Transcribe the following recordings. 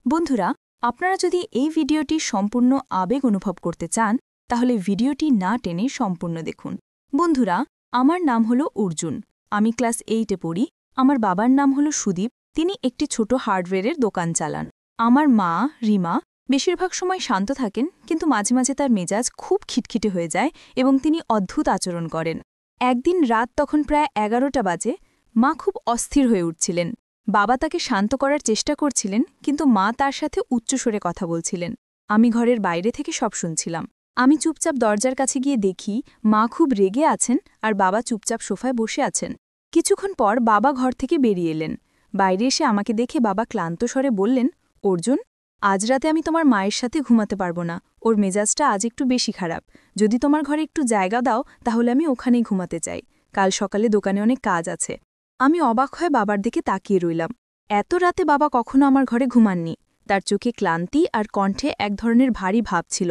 বন্ধুরা, আপনারা যদি এই ভিডিওটি সম্পূর্ণ আবেগ অনুভব করতে চান তাহলে ভিডিওটি না টেনে সম্পূর্ণ দেখুন। বন্ধুরা, আমার নাম হলো অর্জুন। আমি ক্লাস 8-এ পড়ি। আমার বাবার নাম হলো সুদীপ। তিনি একটি ছোট হার্ডওয়্যারের দোকান চালান। আমার মা রিমা বেশিরভাগ সময় শান্ত থাকেন, কিন্তু মাঝে মাঝে তার মেজাজ খুব খিটখিটে হয়ে যায় এবং তিনি অদ্ভুত আচরণ করেন। একদিন রাত তখন প্রায় 11টা বাজে। মা খুব অস্থির হয়ে উঠছিলেন। বাবা তাকে শান্ত করার চেষ্টা করছিলেন, কিন্তু মা তার সাথে উচ্চস্বরে কথা বলছিলেন। আমি ঘরের বাইরে থেকে সব শুনছিলাম। আমি চুপচাপ দরজার কাছে গিয়ে দেখি মা খুব রেগে আছেন আর বাবা চুপচাপ সোফায় বসে আছেন। কিছুক্ষণ পর বাবা ঘর থেকে বেরিয়ে এলেন। বাইরে এসে আমাকে দেখে বাবা ক্লান্ত স্বরে বললেন, অর্জুন, আজ রাতে আমি তোমার মায়ের সাথে ঘুমাতে পারবো না। ওর মেজাজটা আজ একটু বেশি খারাপ। যদি তোমার ঘরে একটু জায়গা দাও তাহলে আমি ওখানেই ঘুমাতে চাই। কাল সকালে দোকানে অনেক কাজ আছে। আমি অবাক হয়ে বাবার দিকে তাকিয়ে রইলাম। এত রাতে বাবা কখনো আমার ঘরে ঘুমাননি। তার চোখে ক্লান্তি আর কণ্ঠে এক ধরনের ভারী ভাব ছিল।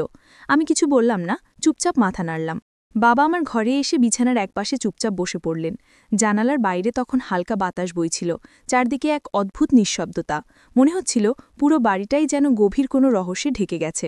আমি কিছু বললাম না, চুপচাপ মাথা নাড়লাম। বাবা আমার ঘরে এসে বিছানার একপাশে চুপচাপ বসে পড়লেন। জানালার বাইরে তখন হালকা বাতাস বইছিল। চারদিকে এক অদ্ভুত নিঃশব্দতা। মনে হচ্ছিল পুরো বাড়িটাই যেন গভীর কোনো রহস্যে ঢেকে গেছে।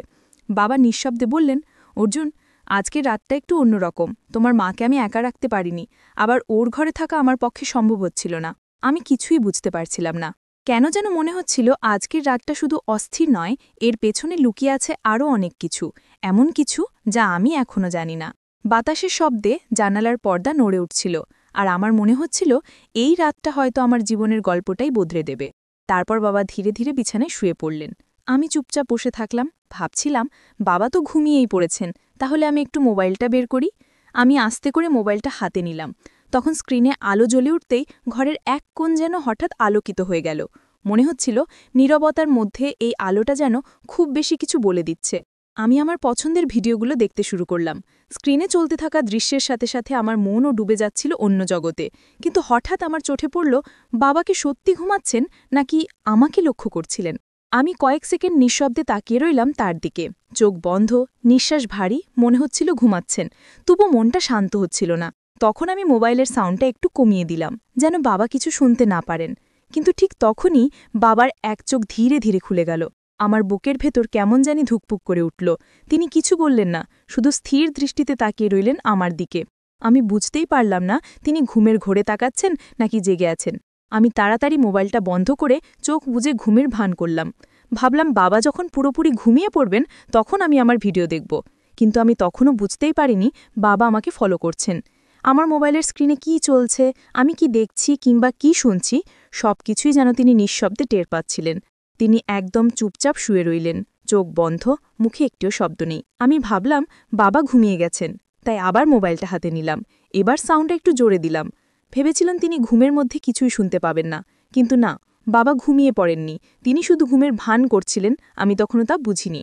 বাবা নিঃশব্দে বললেন, অর্জুন, আজকের রাতটা একটু অন্যরকম। তোমার মাকে আমি একা রাখতে পারিনি, আবার ওর ঘরে থাকা আমার পক্ষে সম্ভব হচ্ছিল না। আমি কিছুই বুঝতে পারছিলাম না। কেন যেন মনে হচ্ছিল আজকের রাতটা শুধু অস্থির নয়, এর পেছনে লুকিয়ে আছে আরও অনেক কিছু, এমন কিছু যা আমি এখনও জানি না। বাতাসের শব্দে জানালার পর্দা নড়ে উঠছিল, আর আমার মনে হচ্ছিল এই রাতটা হয়তো আমার জীবনের গল্পটাই বদলে দেবে। তারপর বাবা ধীরে ধীরে বিছানায় শুয়ে পড়লেন। আমি চুপচাপ বসে থাকলাম, ভাবছিলাম বাবা তো ঘুমিয়েই পড়েছেন, তাহলে আমি একটু মোবাইলটা বের করি। আমি আস্তে করে মোবাইলটা হাতে নিলাম। তখন স্ক্রিনে আলো জ্বলে উঠতেই ঘরের এক কোণ যেন হঠাৎ আলোকিত হয়ে গেল। মনে হচ্ছিল নীরবতার মধ্যে এই আলোটা যেন খুব বেশি কিছু বলে দিচ্ছে। আমি আমার পছন্দের ভিডিওগুলো দেখতে শুরু করলাম। স্ক্রিনে চলতে থাকা দৃশ্যের সাথে সাথে আমার মনও ডুবে যাচ্ছিল অন্য জগতে। কিন্তু হঠাৎ আমার চোখে পড়ল, বাবাকে সত্যি ঘুমাচ্ছেন নাকি আমাকে লক্ষ্য করছিলেন। আমি কয়েক সেকেন্ড নিঃশব্দে তাকিয়ে রইলাম তার দিকে। চোখ বন্ধ, নিঃশ্বাস ভারী, মনে হচ্ছিল ঘুমাচ্ছেন, তবু মনটা শান্ত হচ্ছিল না। তখন আমি মোবাইলের সাউন্ডটা একটু কমিয়ে দিলাম, যেন বাবা কিছু শুনতে না পারেন। কিন্তু ঠিক তখনই বাবার এক চোখ ধীরে ধীরে খুলে গেল। আমার বুকের ভেতর কেমন জানি ধুকপুক করে উঠল। তিনি কিছু বললেন না, শুধু স্থির দৃষ্টিতে তাকিয়ে রইলেন আমার দিকে। আমি বুঝতেই পারলাম না তিনি ঘুমের ঘোরে তাকাচ্ছেন নাকি জেগে আছেন। আমি তাড়াতাড়ি মোবাইলটা বন্ধ করে চোখ বুজে ঘুমের ভান করলাম। ভাবলাম বাবা যখন পুরোপুরি ঘুমিয়ে পড়বেন তখন আমি আমার ভিডিও দেখব। কিন্তু আমি তখনও বুঝতেই পারিনি বাবা আমাকে ফলো করছেন। আমার মোবাইলের স্ক্রিনে কী চলছে, আমি কি দেখছি কিংবা কি শুনছি, সবকিছুই যেন তিনি নিঃশব্দে টের পাচ্ছিলেন। তিনি একদম চুপচাপ শুয়ে রইলেন, চোখ বন্ধ, মুখে একটিও শব্দ নেই। আমি ভাবলাম বাবা ঘুমিয়ে গেছেন, তাই আবার মোবাইলটা হাতে নিলাম। এবার সাউন্ডটা একটু জোরে দিলাম। ভেবেছিলাম তিনি ঘুমের মধ্যে কিছুই শুনতে পাবেন না, কিন্তু না, বাবা ঘুমিয়ে পড়েননি। তিনি শুধু ঘুমের ভান করছিলেন, আমি তখনও তা বুঝিনি।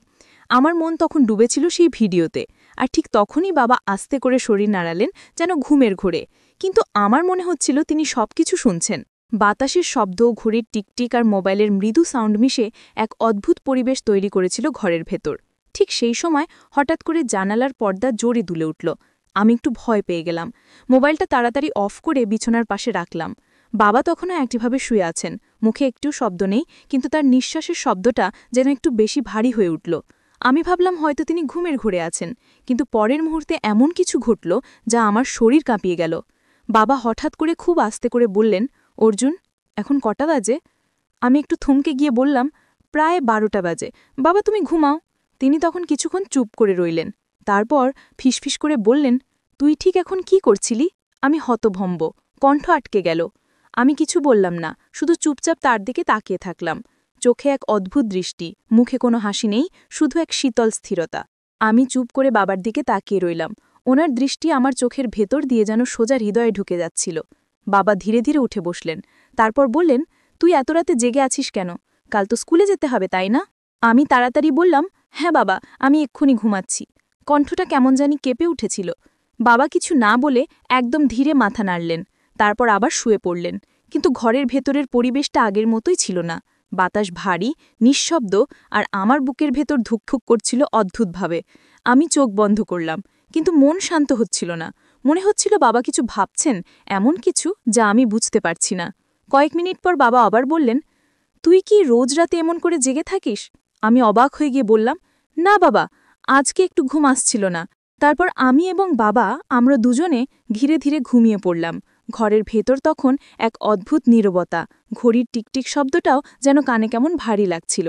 আমার মন তখন ডুবেছিল সেই ভিডিওতে, আর ঠিক তখনই বাবা আস্তে করে শরীর নাড়ালেন, যেন ঘুমের ঘোরে। কিন্তু আমার মনে হচ্ছিল তিনি সবকিছু শুনছেন। বাতাসের শব্দ, ঘড়ির টিকটিক আর মোবাইলের মৃদু সাউন্ড মিশে এক অদ্ভুত পরিবেশ তৈরি করেছিল ঘরের ভেতর। ঠিক সেই সময় হঠাৎ করে জানালার পর্দা জোরে দুলে উঠল। আমি একটু ভয় পেয়ে গেলাম। মোবাইলটা তাড়াতাড়ি অফ করে বিছানার পাশে রাখলাম। বাবা তখনও একটিভাবে শুয়ে আছেন, মুখে একটিও শব্দ নেই, কিন্তু তার নিঃশ্বাসের শব্দটা যেন একটু বেশি ভারী হয়ে উঠল। আমি ভাবলাম হয়তো তিনি ঘুমের ঘোরে আছেন, কিন্তু পরের মুহূর্তে এমন কিছু ঘটল যা আমার শরীর কাঁপিয়ে গেল। বাবা হঠাৎ করে খুব আস্তে করে বললেন, অর্জুন, এখন কটা বাজে? আমি একটু থমকে গিয়ে বললাম, প্রায় 12টা বাজে। বাবা, তুমি ঘুমাও। তিনি তখন কিছুক্ষণ চুপ করে রইলেন। তারপর ফিসফিস করে বললেন, তুই ঠিক এখন কি করছিলি? আমি হতভম্ব, কণ্ঠ আটকে গেল। আমি কিছু বললাম না, শুধু চুপচাপ তার দিকে তাকিয়ে থাকলাম। চোখে এক অদ্ভুত দৃষ্টি, মুখে কোনো হাসি নেই, শুধু এক শীতল স্থিরতা। আমি চুপ করে বাবার দিকে তাকিয়ে রইলাম। ওনার দৃষ্টি আমার চোখের ভেতর দিয়ে যেন সোজা হৃদয়ে ঢুকে যাচ্ছিল। বাবা ধীরে ধীরে উঠে বসলেন। তারপর বললেন, তুই এত রাতে জেগে আছিস কেন? কাল তো স্কুলে যেতে হবে, তাই না? আমি তাড়াতাড়ি বললাম, হ্যাঁ বাবা, আমি এক্ষুনি ঘুমাচ্ছি। কণ্ঠটা কেমন জানি কেঁপে উঠেছিল। বাবা কিছু না বলে একদম ধীরে মাথা নাড়লেন। তারপর আবার শুয়ে পড়লেন। কিন্তু ঘরের ভেতরের পরিবেশটা আগের মতোই ছিল না। বাতাস ভারী, নিঃশব্দ, আর আমার বুকের ভেতর ধুকধুক করছিল অদ্ভুতভাবে। আমি চোখ বন্ধ করলাম, কিন্তু মন শান্ত হচ্ছিল না। মনে হচ্ছিল বাবা কিছু ভাবছেন, এমন কিছু যা আমি বুঝতে পারছি না। কয়েক মিনিট পর বাবা আবার বললেন, তুই কি রোজ রাতে এমন করে জেগে থাকিস? আমি অবাক হয়ে গিয়ে বললাম, না বাবা, আজকে একটু ঘুম আসছিল না। তারপর আমি এবং বাবা আমরা দুজনে ধীরে ধীরে ঘুমিয়ে পড়লাম। ঘরের ভেতর তখন এক অদ্ভুত নীরবতা, ঘড়ির টিকটিক শব্দটাও যেন কানে কেমন ভারী লাগছিল।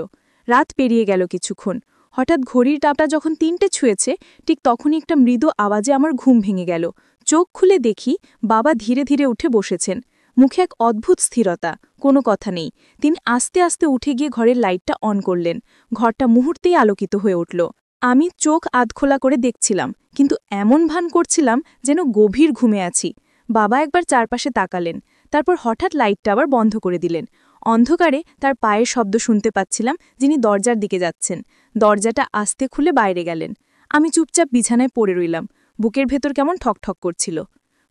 রাত পেরিয়ে গেল কিছুক্ষণ। হঠাৎ ঘড়ির টাপটা যখন ৩টে ছুঁয়েছে, ঠিক তখনই একটা মৃদু আওয়াজে আমার ঘুম ভেঙে গেল। চোখ খুলে দেখি বাবা ধীরে ধীরে উঠে বসেছেন। মুখে এক অদ্ভুত স্থিরতা, কোনো কথা নেই। তিনি আস্তে আস্তে উঠে গিয়ে ঘরের লাইটটা অন করলেন। ঘরটা মুহূর্তেই আলোকিত হয়ে উঠল। আমি চোখ আধখোলা করে দেখছিলাম, কিন্তু এমন ভান করছিলাম যেন গভীর ঘুমে আছি। বাবা একবার চারপাশে তাকালেন, তারপর হঠাৎ লাইটটা আবার বন্ধ করে দিলেন। অন্ধকারে তার পায়ের শব্দ শুনতে পাচ্ছিলাম, যিনি দরজার দিকে যাচ্ছেন। দরজাটা আস্তে খুলে বাইরে গেলেন। আমি চুপচাপ বিছানায় পড়ে রইলাম। বুকের ভেতর কেমন ঠকঠক করছিল।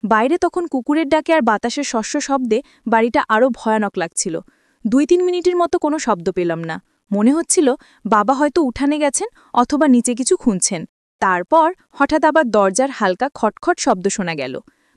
বাইরে তখন কুকুরের ডাকে আর বাতাসের শস্য শব্দে বাড়িটা আরও ভয়ানক লাগছিল। ২-৩ মিনিটের মতো কোনো শব্দ পেলাম না। মনে হচ্ছিল বাবা হয়তো উঠানে গেছেন অথবা নিচে কিছু খুঁজছেন। তারপর হঠাৎ আবার দরজার হালকা খটখট শব্দ শোনা গেল।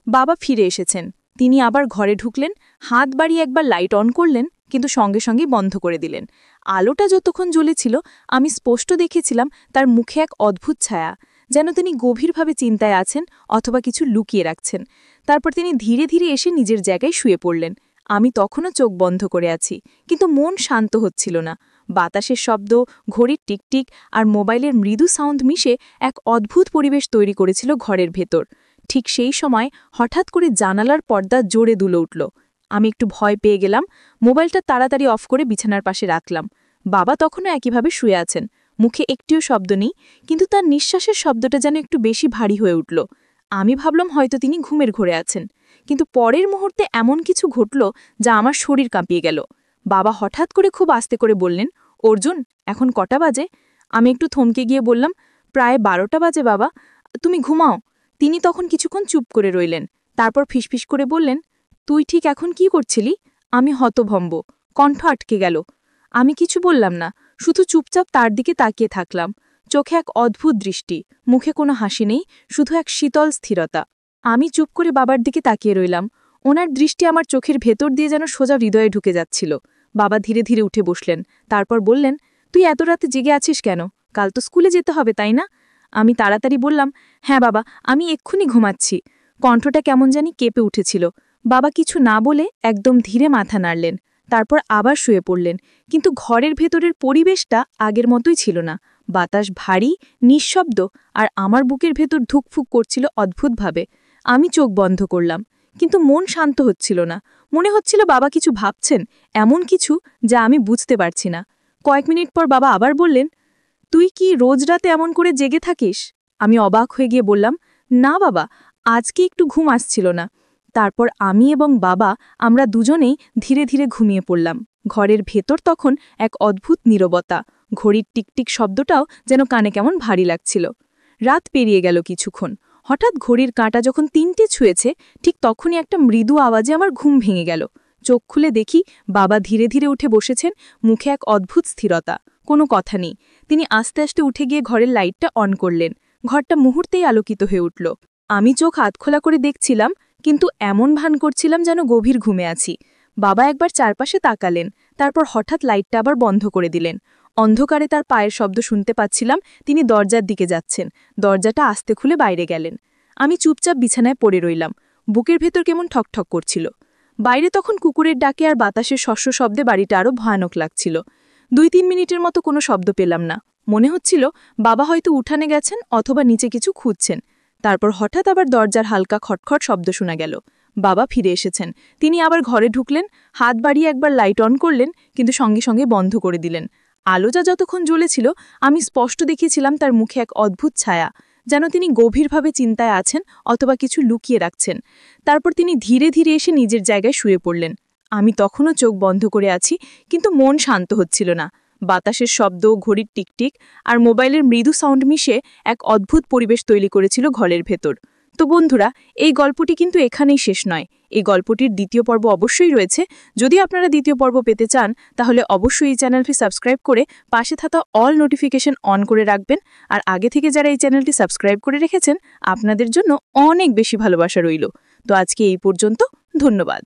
বাবা ফিরে এসেছেন। তিনি আবার ঘরে ঢুকলেন, হাত বাড়িয়ে একবার লাইট অন করলেন, কিন্তু সঙ্গে সঙ্গেই বন্ধ করে দিলেন। আলোটা যতক্ষণ জ্বলেছিল আমি স্পষ্ট দেখেছিলাম তার মুখে এক অদ্ভুত ছায়া, যেন তিনি গভীরভাবে চিন্তায় আছেন অথবা কিছু লুকিয়ে রাখছেন। তারপর তিনি ধীরে ধীরে এসে নিজের জায়গায় শুয়ে পড়লেন। আমি তখনও চোখ বন্ধ করে আছি, কিন্তু মন শান্ত হচ্ছিল না। বাতাসের শব্দ, ঘড়ির টিকটিক আর মোবাইলের মৃদু সাউন্ড মিশে এক অদ্ভুত পরিবেশ তৈরি করেছিল ঘরের ভেতর। ঠিক সেই সময় হঠাৎ করে জানালার পর্দা জোরে দুলে উঠল। আমি একটু ভয় পেয়ে গেলাম। মোবাইলটা তাড়াতাড়ি অফ করে বিছানার পাশে রাখলাম। বাবা তখনও একইভাবে শুয়ে আছেন। মুখে একটিও শব্দ নেই, কিন্তু তার নিঃশ্বাসের শব্দটা যেন একটু বেশি ভারী হয়ে উঠল। আমি ভাবলাম হয়তো তিনি ঘুমের ঘোরে আছেন, কিন্তু পরের মুহূর্তে এমন কিছু ঘটল যা আমার শরীর কাঁপিয়ে গেল। বাবা হঠাৎ করে খুব আস্তে করে বললেন, অর্জুন, এখন কটা বাজে? আমি একটু থমকে গিয়ে বললাম, প্রায় 12টা বাজে বাবা, তুমি ঘুমাও। তিনি তখন কিছুক্ষণ চুপ করে রইলেন, তারপর ফিসফিস করে বললেন, তুই ঠিক এখন কি করছিলি? আমি হতভম্ব, কণ্ঠ আটকে গেল। আমি কিছু বললাম না, শুধু চুপচাপ তার দিকে তাকিয়ে থাকলাম। চোখে এক অদ্ভুত দৃষ্টি, মুখে কোনো হাসি নেই, শুধু এক শীতল স্থিরতা। আমি চুপ করে বাবার দিকে তাকিয়ে রইলাম। ওনার দৃষ্টি আমার চোখের ভেতর দিয়ে যেন সোজা হৃদয়ে ঢুকে যাচ্ছিল। বাবা ধীরে ধীরে উঠে বসলেন, তারপর বললেন, তুই এত রাতে জেগে আছিস কেন? কাল তো স্কুলে যেতে হবে, তাই না? আমি তাড়াতাড়ি বললাম, হ্যাঁ বাবা, আমি এক্ষুনি ঘুমাচ্ছি। কণ্ঠটা কেমন জানি কেঁপে উঠেছিল। বাবা কিছু না বলে একদম ধীরে মাথা নাড়লেন, তারপর আবার শুয়ে পড়লেন। কিন্তু ঘরের ভেতরের পরিবেশটা আগের মতোই ছিল না। বাতাস ভারী, নিঃশব্দ, আর আমার বুকের ভেতর ধুকফুক করছিল অদ্ভুতভাবে। আমি চোখ বন্ধ করলাম, কিন্তু মন শান্ত হচ্ছিল না। মনে হচ্ছিল বাবা কিছু ভাবছেন, এমন কিছু যা আমি বুঝতে পারছি না। কয়েক মিনিট পর বাবা আবার বললেন, তুই কি রোজ রাতে এমন করে জেগে থাকিস? আমি অবাক হয়ে গিয়ে বললাম, না বাবা, আজকে একটু ঘুম আসছিল না। তারপর আমি এবং বাবা আমরা দুজনেই ধীরে ধীরে ঘুমিয়ে পড়লাম। ঘরের ভেতর তখন এক অদ্ভুত নীরবতা, ঘড়ির টিকটিক শব্দটাও যেন কানে কেমন ভারী লাগছিল। রাত পেরিয়ে গেল কিছুক্ষণ। হঠাৎ ঘড়ির কাঁটা যখন ৩টে ছুঁয়েছে, ঠিক তখনই একটা মৃদু আওয়াজে আমার ঘুম ভেঙে গেল। চোখ খুলে দেখি বাবা ধীরে ধীরে উঠে বসেছেন, মুখে এক অদ্ভুত স্থিরতা, কোনো কথা নেই। তিনি আস্তে আস্তে উঠে গিয়ে ঘরের লাইটটা অন করলেন। ঘরটা মুহূর্তেই আলোকিত হয়ে উঠল। আমি চোখ আধখোলা করে দেখছিলাম, কিন্তু এমন ভান করছিলাম যেন গভীর ঘুমে আছি। বাবা একবার চারপাশে তাকালেন, তারপর হঠাৎ লাইটটা আবার বন্ধ করে দিলেন। অন্ধকারে তার পায়ের শব্দ শুনতে পাচ্ছিলাম, তিনি দরজার দিকে যাচ্ছেন। দরজাটা আস্তে খুলে বাইরে গেলেন। আমি চুপচাপ বিছানায় পড়ে রইলাম। বুকের ভেতর কেমন ঠকঠক করছিল। বাইরে তখন কুকুরের ডাকে আর বাতাসের শস্য শব্দে বাড়িটা আরও ভয়ানক লাগছিল। ২-৩ মিনিটের মতো কোনো শব্দ পেলাম না। মনে হচ্ছিল বাবা হয়তো উঠানে গেছেন অথবা নিচে কিছু খুঁজছেন। তারপর হঠাৎ আবার দরজার হালকা খটখট শব্দ শোনা গেল। বাবা ফিরে এসেছেন। তিনি আবার ঘরে ঢুকলেন, হাত বাড়িয়ে একবার লাইট অন করলেন, কিন্তু সঙ্গে সঙ্গে বন্ধ করে দিলেন। আলোটা যতক্ষণ জ্বলেছিল আমি স্পষ্ট দেখেছিলাম তার মুখে এক অদ্ভুত ছায়া, যেন তিনি গভীরভাবে চিন্তায় আছেন অথবা কিছু লুকিয়ে রাখছেন। তারপর তিনি ধীরে ধীরে এসে নিজের জায়গায় শুয়ে পড়লেন। আমি তখনও চোখ বন্ধ করে আছি, কিন্তু মন শান্ত হচ্ছিল না। বাতাসের শব্দ, ঘড়ির টিকটিক আর মোবাইলের মৃদু সাউন্ড মিশে এক অদ্ভুত পরিবেশ তৈরি করেছিল ঘরের ভেতর। তো বন্ধুরা, এই গল্পটি কিন্তু এখানেই শেষ নয়। এই গল্পটির দ্বিতীয় পর্ব অবশ্যই রয়েছে। যদি আপনারা দ্বিতীয় পর্ব পেতে চান, তাহলে অবশ্যই এই চ্যানেলটি সাবস্ক্রাইব করে পাশে থাকা অল নোটিফিকেশন অন করে রাখবেন। আর আগে থেকে যারা এই চ্যানেলটি সাবস্ক্রাইব করে রেখেছেন, আপনাদের জন্য অনেক বেশি ভালোবাসা রইল। তো আজকে এই পর্যন্ত, ধন্যবাদ।